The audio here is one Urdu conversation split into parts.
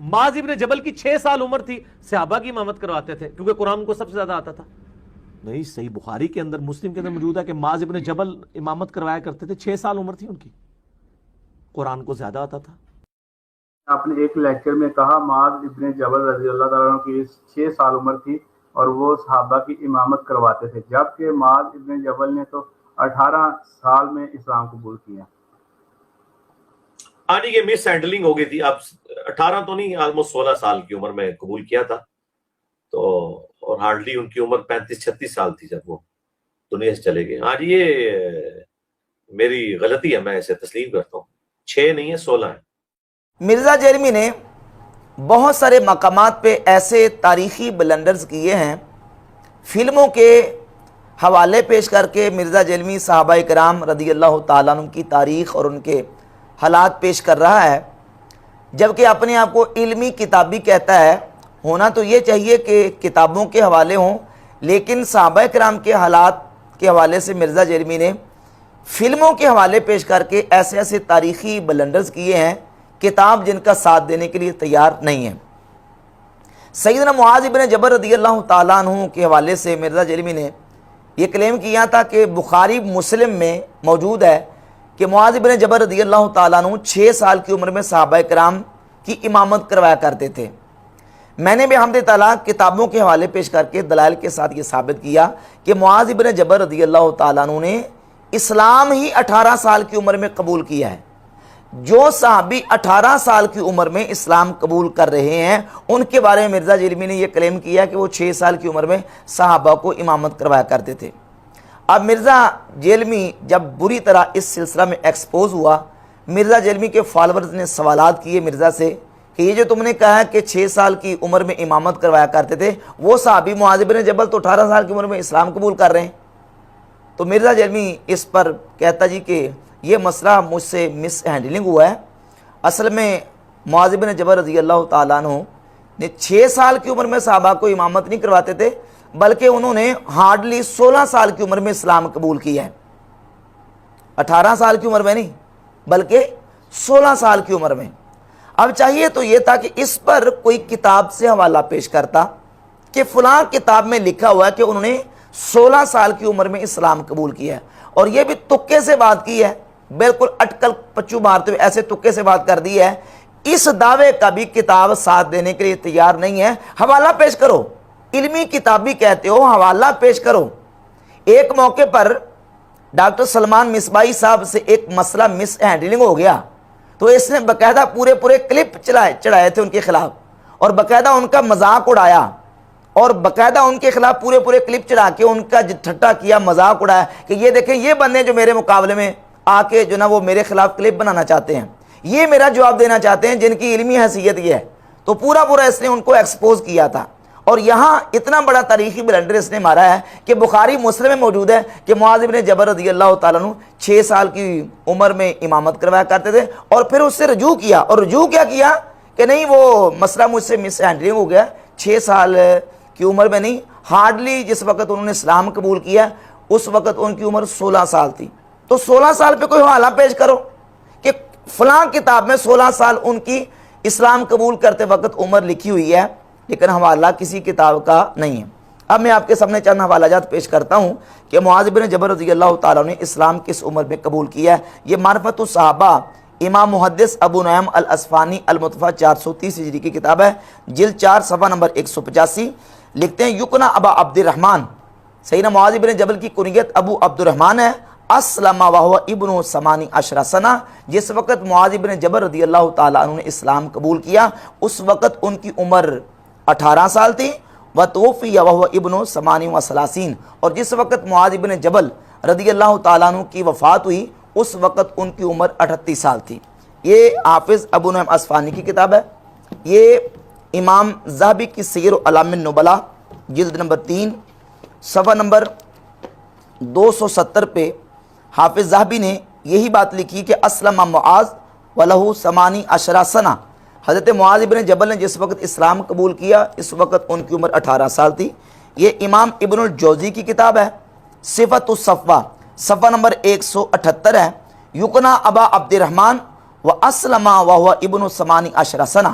معاذ ابن جبل کی 6 سال عمر تھی، صحابہ کی امامت کرواتے تھے کیونکہ قرآن کو سب سے زیادہ آتا تھا؟ نہیں، صحیح بخاری کے اندر، مسلم کے اندر موجود ہے کہ معاذ ابن جبل امامت کروایا کرتے تھے، 6 سال عمر تھی ان کی، قرآن کو زیادہ آتا تھا۔ آپ نے ایک لیکچر میں کہا معاذ ابن جبل رضی اللہ تعالیٰ عنہ کی 6 سال عمر تھی اور وہ صحابہ کی امامت کرواتے تھے، جبکہ معاذ ابن جبل نے تو 18 سال میں اسلام قبول کیا۔ آج یہ مس ہینڈلنگ ہو گئی تھی، اب 18 تو نہیں، آلموسٹ 16 سال کی عمر میں قبول کیا تھا، تو اور ہارڈلی ان کی عمر 35-36 سال تھی جب وہ دنیا سے چلے گئے۔ آج یہ میری غلطی ہے، میں اسے تسلیم کرتا ہوں، 6 نہیں ہے 16 ہے۔ مرزا جیلمی نے بہت سارے مقامات پہ ایسے تاریخی بلنڈرز کیے ہیں، فلموں کے حوالے پیش کر کے مرزا جیلمی صحابہ کرام رضی اللہ تعالیٰ عنہ کی تاریخ اور ان کے حالات پیش کر رہا ہے، جبکہ اپنے آپ کو علمی کتابی کہتا ہے۔ ہونا تو یہ چاہیے کہ کتابوں کے حوالے ہوں، لیکن صحابہ کرام کے حالات کے حوالے سے مرزا جیلمی نے فلموں کے حوالے پیش کر کے ایسے ایسے تاریخی بلنڈرز کیے ہیں، کتاب جن کا ساتھ دینے کے لیے تیار نہیں ہے۔ سیدنا معاذ ابن جبل رضی اللہ تعالیٰ عنہ کے حوالے سے مرزا جیلمی نے یہ کلیم کیا تھا کہ بخاری مسلم میں موجود ہے کہ معاذ ابن جبل رضی اللہ تعالیٰ عنہ 6 سال کی عمر میں صحابہ کرام کی امامت کروایا کرتے تھے۔ میں نے بحمد تعالیٰ کتابوں کے حوالے پیش کر کے دلائل کے ساتھ یہ ثابت کیا کہ معاذ ابن جبل رضی اللہ تعالیٰ عنہ نے اسلام ہی 18 سال کی عمر میں قبول کیا ہے۔ جو صحابی 18 سال کی عمر میں اسلام قبول کر رہے ہیں ان کے بارے میں مرزا جیلمی نے یہ کلیم کیا کہ وہ 6 سال کی عمر میں صحابہ کو امامت کروایا کرتے تھے۔ اب مرزا جیلمی جب بری طرح اس سلسلہ میں ایکسپوز ہوا، مرزا جیلمی کے فالورز نے سوالات کیے مرزا سے کہ یہ جو تم نے کہا کہ 6 سال کی عمر میں امامت کروایا کرتے تھے، وہ صحابی معاذ بن جبل تو 18 سال کی عمر میں اسلام قبول کر رہے ہیں۔ تو مرزا جیلمی اس پر کہتا جی کہ یہ مسئلہ مجھ سے مس ہینڈلنگ ہوا ہے، اصل میں معاذ بن جبل رضی اللہ تعالیٰ عنہ نے 6 سال کی عمر میں صحابہ کو امامت نہیں کرواتے تھے، بلکہ انہوں نے ہارڈلی 16 سال کی عمر میں اسلام قبول کیا ہے، 18 سال کی عمر میں نہیں بلکہ 16 سال کی عمر میں۔ اب چاہیے تو یہ تھا کہ اس پر کوئی کتاب سے حوالہ پیش کرتا کہ فلاں کتاب میں لکھا ہوا ہے کہ انہوں نے 16 سال کی عمر میں اسلام قبول کیا ہے، اور یہ بھی تکے سے بات کی ہے، بالکل اٹکل پچو مارتے ہوئے ایسے تکے سے بات کر دی ہے۔ اس دعوے کا بھی کتاب ساتھ دینے کے لیے تیار نہیں ہے۔ حوالہ پیش کرو، علمی کتابی کہتے ہو، حوالہ پیش کرو۔ ایک موقع پر ڈاکٹر سلمان مصباحی صاحب سے ایک مسئلہ مس ہینڈلنگ ہو گیا، تو اس نے باقاعدہ پورے کلپ چڑھائے تھے ان کے خلاف، اور باقاعدہ ان کا مذاق اڑایا، اور باقاعدہ ان کے خلاف پورے کلپ چڑھا کے ان کا ٹھٹا کیا، مذاق اڑایا کہ یہ دیکھیں یہ بندے جو میرے مقابلے میں آ کے جو نا وہ میرے خلاف کلپ بنانا چاہتے ہیں، یہ میرا جواب دینا چاہتے ہیں جن کی علمی حیثیت یہ ہے۔ تو پورا اس نے ان کو ایکسپوز کیا تھا، اور یہاں اتنا بڑا تاریخی بلنڈر اس نے مارا ہے کہ بخاری مسلم میں موجود ہے کہ معاذ بن جبل رضی اللہ تعالیٰ عنہ 6 سال کی عمر میں امامت کروایا کرتے تھے، اور پھر اس سے رجوع کیا، اور رجوع کیا کیا کہ نہیں وہ مسئلہ مجھ سے مس ہینڈلنگ ہو گیا، 6 سال کی عمر میں نہیں، ہارڈلی جس وقت انہوں نے اسلام قبول کیا اس وقت ان کی عمر 16 سال تھی۔ تو 16 سال پہ کوئی حوالہ پیش کرو کہ فلاں کتاب میں 16 سال ان کی اسلام قبول کرتے وقت عمر لکھی ہوئی ہے، لیکن حوالہ کسی کتاب کا نہیں ہے۔ اب میں آپ کے سامنے چند حوالہ جات پیش کرتا ہوں کہ معاذ بن جبل رضی اللہ تعالیٰ نے اسلام کس عمر میں قبول کیا ہے۔ یہ معرفت الصحابہ امام محدث ابو نعیم الاصفہانی المتوفہ 430 ہجری کی کتاب ہے، جلد 4 صفحہ نمبر 185۔ لکھتے ہیں یکنا ابا عبد الرحمن، سیدنا معاذ بن جبل کی کنیت ابو عبد الرحمن ہے، اسلم وهو ابن 18 سنہ، جس وقت معاذ بن جبل رضی اللہ تعالیٰ عنہ نے اسلام قبول کیا اس وقت ان کی عمر 18 سال تھی، وتوفی وهو ابن 38، اور جس وقت معاذ بن جبل رضی اللہ تعالیٰ عنہ کی وفات ہوئی اس وقت ان کی عمر 38 سال تھی۔ یہ حافظ ابو نعیم اصفہانی کی کتاب ہے۔ یہ امام ذہبی کی سیر اعلام النبلاء جلد نمبر 3 صفحہ نمبر 270 پہ حافظ ذہبی نے یہی بات لکھی کہ اسلم معاذ وَلَهُ 18 سنہ، حضرت معاذ بن جبل نے جس وقت اسلام قبول کیا اس وقت ان کی عمر 18 سال تھی۔ یہ امام ابن الجوزی کی کتاب ہے، صفت الصفوہ صفحہ نمبر 178 ہے۔ یکنا ابا عبد الرحمن و اسلم وهو ابن 18 سنہ،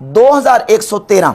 2113